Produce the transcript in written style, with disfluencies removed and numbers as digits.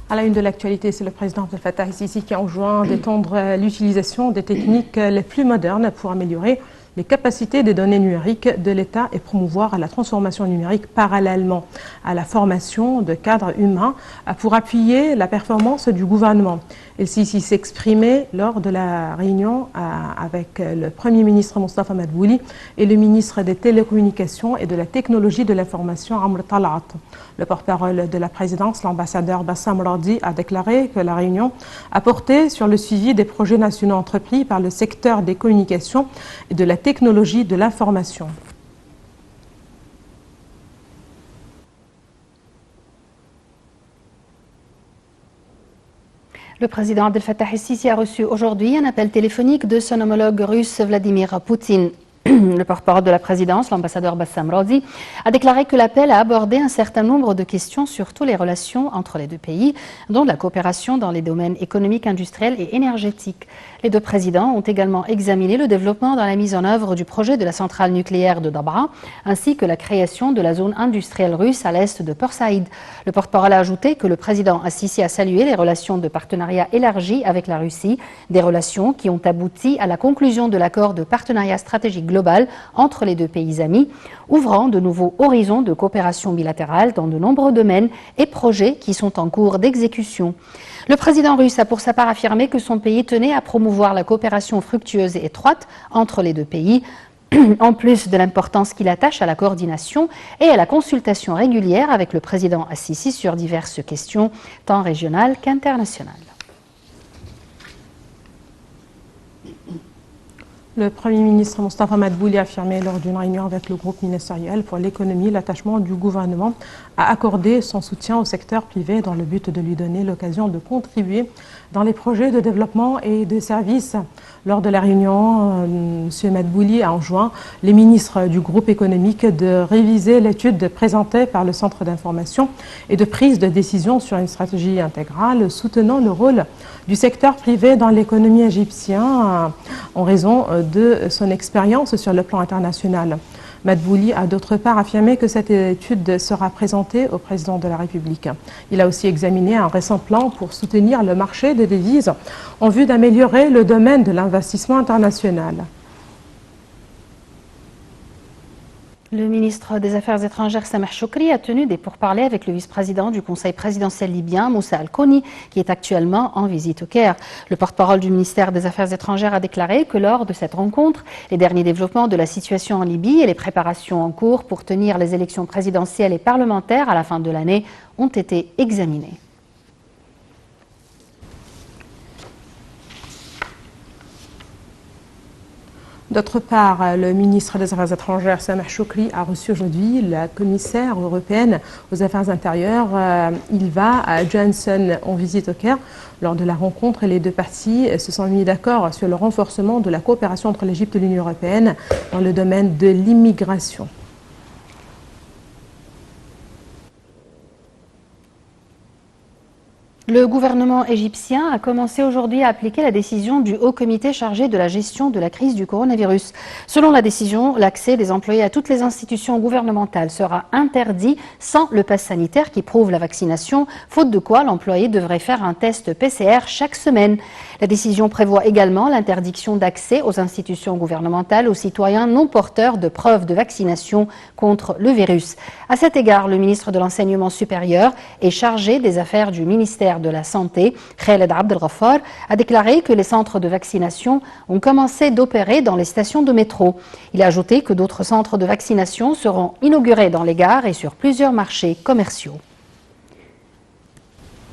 À la une de l'actualité, c'est le président Abdel Fattah el-Sisi qui enjoint d'étendre l'utilisation des techniques les plus modernes pour améliorer les capacités des données numériques de l'État et promouvoir la transformation numérique parallèlement à la formation de cadres humains pour appuyer la performance du gouvernement. El-Sisi s'exprimait lors de la réunion avec le Premier ministre Mostafa Madbouli et le ministre des Télécommunications et de la Technologie de l'Information Amr Talat. Le porte-parole de la présidence, l'ambassadeur Bassam Radi, a déclaré que la réunion a porté sur le suivi des projets nationaux entrepris par le secteur des communications et de la technologie de l'information. Le président Abdel Fattah el-Sisi a reçu aujourd'hui un appel téléphonique de son homologue russe Vladimir Poutine. Le porte-parole de la présidence, l'ambassadeur Bassam Radi, a déclaré que l'appel a abordé un certain nombre de questions sur toutes les relations entre les deux pays, dont la coopération dans les domaines économiques, industriels et énergétiques. Les deux présidents ont également examiné le développement dans la mise en œuvre du projet de la centrale nucléaire de Dabra, ainsi que la création de la zone industrielle russe à l'est de Port Saïd. Le porte-parole a ajouté que le président el-Sisi a salué les relations de partenariat élargies avec la Russie, des relations qui ont abouti à la conclusion de l'accord de partenariat stratégique global entre les deux pays amis, ouvrant de nouveaux horizons de coopération bilatérale dans de nombreux domaines et projets qui sont en cours d'exécution. Le président russe a pour sa part affirmé que son pays tenait à promouvoir la coopération fructueuse et étroite entre les deux pays, en plus de l'importance qu'il attache à la coordination et à la consultation régulière avec le président el-Sisi sur diverses questions, tant régionales qu'internationales. Le Premier ministre Mostafa Madbouli a affirmé lors d'une réunion avec le groupe ministériel pour l'économie l'attachement du gouvernement à accorder son soutien au secteur privé dans le but de lui donner l'occasion de contribuer dans les projets de développement et de services. Lors de la réunion, M. Madbouli a enjoint les ministres du groupe économique de réviser l'étude présentée par le Centre d'information et de prise de décision sur une stratégie intégrale soutenant le rôle du secteur privé dans l'économie égyptienne en raison de son expérience sur le plan international. Madbouli a d'autre part affirmé que cette étude sera présentée au président de la République. Il a aussi examiné un récent plan pour soutenir le marché des devises en vue d'améliorer le domaine de l'investissement international. Le ministre des Affaires étrangères Sameh Choukri a tenu des pourparlers avec le vice-président du Conseil présidentiel libyen, Moussa Al-Koni, qui est actuellement en visite au Caire. Le porte-parole du ministère des Affaires étrangères a déclaré que lors de cette rencontre, les derniers développements de la situation en Libye et les préparations en cours pour tenir les élections présidentielles et parlementaires à la fin de l'année ont été examinés. D'autre part, le ministre des Affaires étrangères, Sameh Choukri, a reçu aujourd'hui la commissaire européenne aux Affaires intérieures, Ylva Johansson, en visite au Caire. Lors de la rencontre, les deux parties se sont mis d'accord sur le renforcement de la coopération entre l'Égypte et l'Union européenne dans le domaine de l'immigration. Le gouvernement égyptien a commencé aujourd'hui à appliquer la décision du Haut Comité chargé de la gestion de la crise du coronavirus. Selon la décision, l'accès des employés à toutes les institutions gouvernementales sera interdit sans le pass sanitaire qui prouve la vaccination, faute de quoi l'employé devrait faire un test PCR chaque semaine. La décision prévoit également l'interdiction d'accès aux institutions gouvernementales aux citoyens non porteurs de preuves de vaccination contre le virus. À cet égard, le ministre de l'Enseignement supérieur et chargé des affaires du ministère de la Santé, Khaled Abdel Ghaffar, a déclaré que les centres de vaccination ont commencé d'opérer dans les stations de métro. Il a ajouté que d'autres centres de vaccination seront inaugurés dans les gares et sur plusieurs marchés commerciaux.